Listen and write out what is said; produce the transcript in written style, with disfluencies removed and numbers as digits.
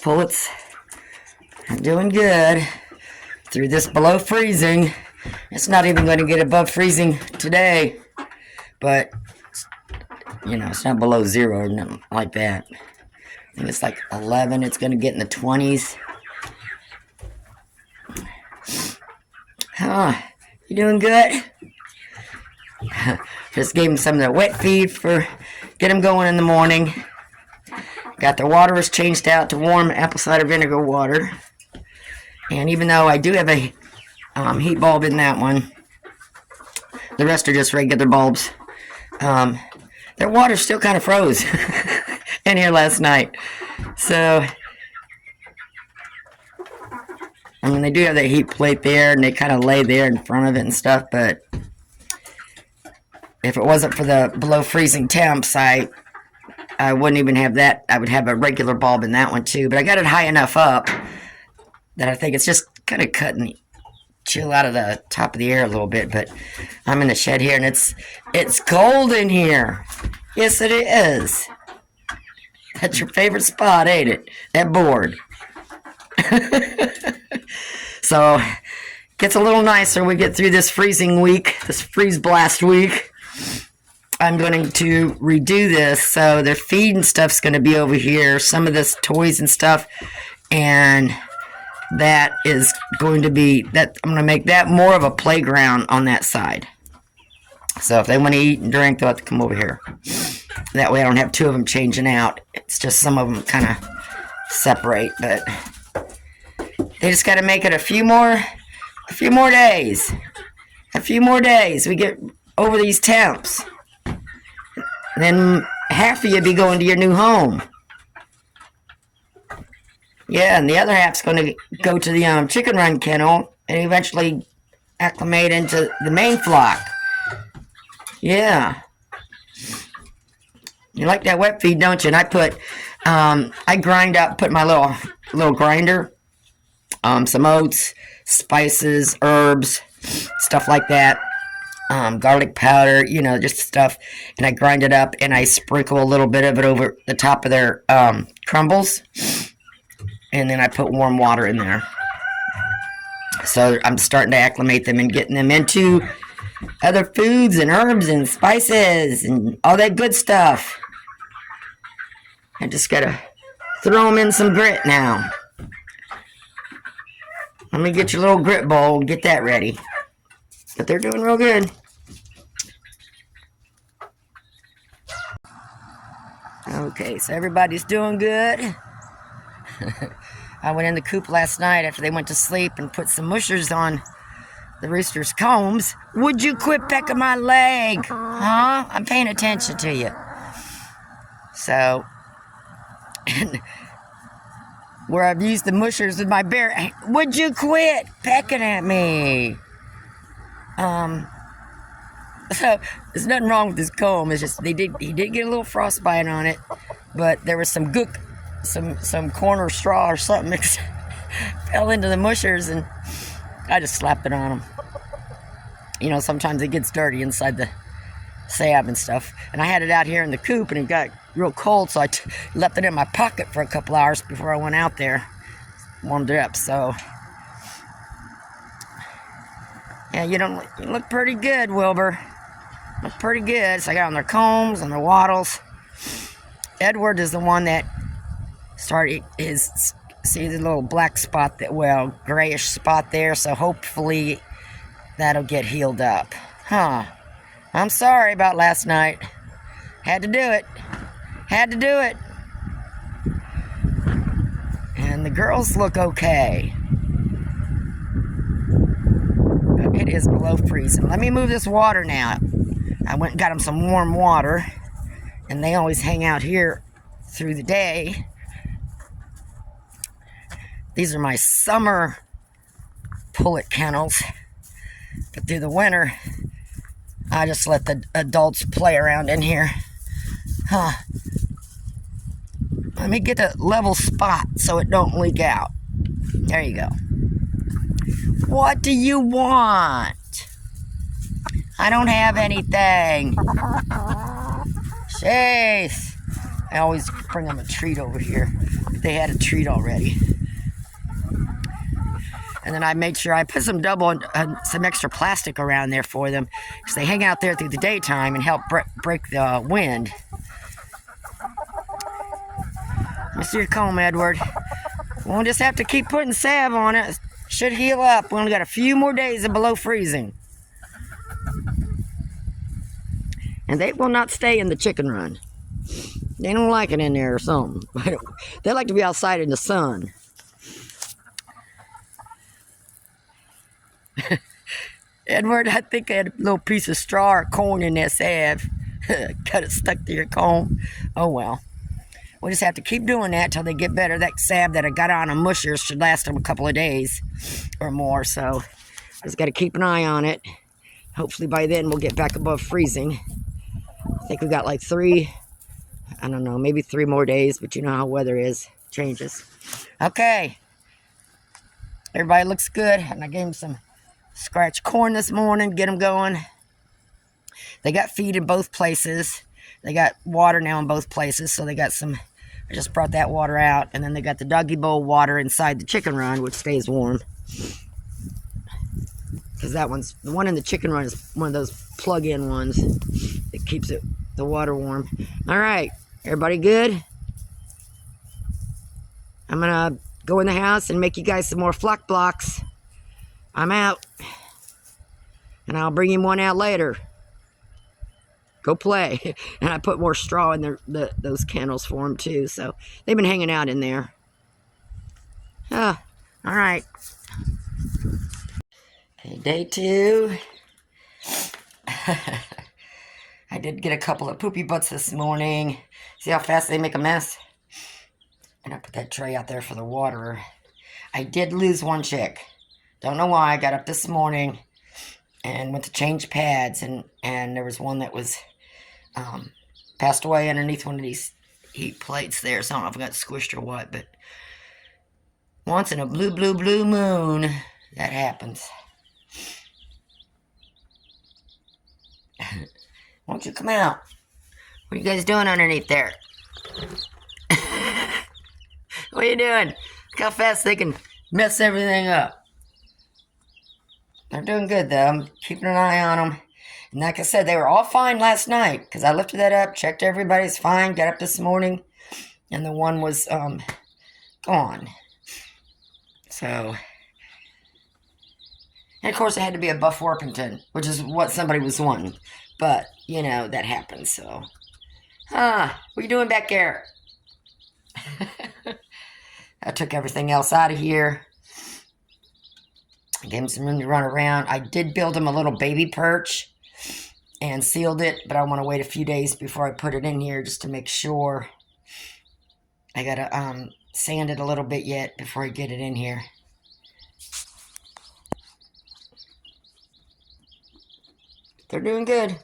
pullets. I'm doing good through this below freezing. It's not even going to get above freezing today, but you know, it's not below zero or nothing like that. I think it's like 11. It's going to get in the 20s. Huh? You doing good? Just gave him some of the wet feed for get him going in the morning. Got the water was changed out to warm apple cider vinegar water. And even though I do have a heat bulb in that one, the rest are just regular bulbs. Their water still kind of froze in here last night. So, I mean, they do have that heat plate there, and they kind of lay there in front of it and stuff, but if it wasn't for the below freezing temps, I wouldn't even have that. I would have a regular bulb in that one too, but I got it high enough up that I think it's just kind of cutting the chill out of the top of the air a little bit. But I'm in the shed here, and it's cold in here. Yes, it is. That's your favorite spot, ain't it? That board. So, gets a little nicer. We get through this freezing week, this freeze blast week. I'm going to redo this, so their feed and stuff's going to be over here. Some of this toys and stuff, and that is going to be that. I'm going to make that more of a playground on that side. So if they want to eat and drink, they'll have to come over here. That way, I don't have two of them changing out. It's just some of them kind of separate, but they just got to make it a few more days. A few more days. We get over these temps. And then half of you be going to your new home. Yeah, and the other half's going to go to the chicken run kennel and eventually acclimate into the main flock. Yeah. You like that wet feed, don't you? And I put, I grind up, put my little grinder, some oats, spices, herbs, stuff like that. Garlic powder, you know, just stuff, and I grind it up and I sprinkle a little bit of it over the top of their crumbles, and then I put warm water in there. So I'm starting to acclimate them and getting them into other foods and herbs and spices and all that good stuff. I just gotta throw them in some grit now. Let me get your little grit bowl and get that ready. But they're doing real good. Okay, so everybody's doing good. I went in the coop last night after they went to sleep and put some mushers on the rooster's combs. Would you quit pecking my leg? Huh? I'm paying attention to you. So, where I've used the mushers with my bear, would you quit pecking at me? So there's nothing wrong with this comb. It's just he did get a little frostbite on it, but there was some gook, some corner straw or something that fell into the mushers, and I just slapped it on him. You know, sometimes it gets dirty inside the salve and stuff, and I had it out here in the coop, and it got real cold, so I left it in my pocket for a couple hours before I went out there, warmed it up. So. Yeah, you look pretty good, Wilbur. Look pretty good. So I got on their combs, on their wattles. Edward is the one that started see the little black spot, grayish spot there. So hopefully that'll get healed up. Huh. I'm sorry about last night. Had to do it. And the girls look okay. It is below freezing. Let me move this water now. I went and got them some warm water, and they always hang out here through the day. These are my summer pullet kennels, but through the winter, I just let the adults play around in here. Huh. Let me get a level spot so it don't leak out. There you go. What do you want? I don't have anything. Chase. I always bring them a treat over here. they had a treat already. And then I made sure I put some some extra plastic around there for them, because they hang out there through the daytime and help break the wind. Let me see your comb, Edward. We'll just have to keep putting salve on it. Should heal up. We only got a few more days of below freezing. And they will not stay in the chicken run. They don't like it in there or something. They like to be outside in the sun. Edward, I think I had a little piece of straw or corn in that salve. Got it stuck to your comb. Oh well. We'll just have to keep doing that till they get better. That salve that I got on them mushers should last them a couple of days or more. So I just got to keep an eye on it. Hopefully by then we'll get back above freezing. I think we got like I don't know, maybe 3 more days, but you know how weather is. Changes. Okay. Everybody looks good. And I gave them some scratch corn this morning. Get them going. They got feed in both places. They got water now in both places. So they got some, I just brought that water out. And then they got the doggy bowl water inside the chicken run, which stays warm. Because the one in the chicken run is one of those plug-in ones. It keeps the water warm. All right. Everybody good? I'm going to go in the house and make you guys some more flock blocks. I'm out. And I'll bring him one out later. Go play. And I put more straw in those kennels for them too. So they've been hanging out in there. All right. Okay, day 2. I did get a couple of poopy butts this morning. See how fast they make a mess? And I put that tray out there for the waterer. I did lose one chick. Don't know why. I got up this morning and went to change pads, and there was one that was passed away underneath one of these heat plates there. So I don't know if I got squished or what, but once in a blue moon, that happens. Why don't you come out? What are you guys doing underneath there? What are you doing? Look how fast they can mess everything up. They're doing good, though. I'm keeping an eye on them. And like I said, they were all fine last night, because I lifted that up, checked everybody's fine, got up this morning, and the one was gone. So, and of course, it had to be a Buff Orpington, which is what somebody was wanting. But, you know, that happens, so. What are you doing back there? I took everything else out of here. I gave him some room to run around. I did build him a little baby perch and sealed it, but I want to wait a few days before I put it in here just to make sure. I got to sand it a little bit yet before I get it in here. They're doing good.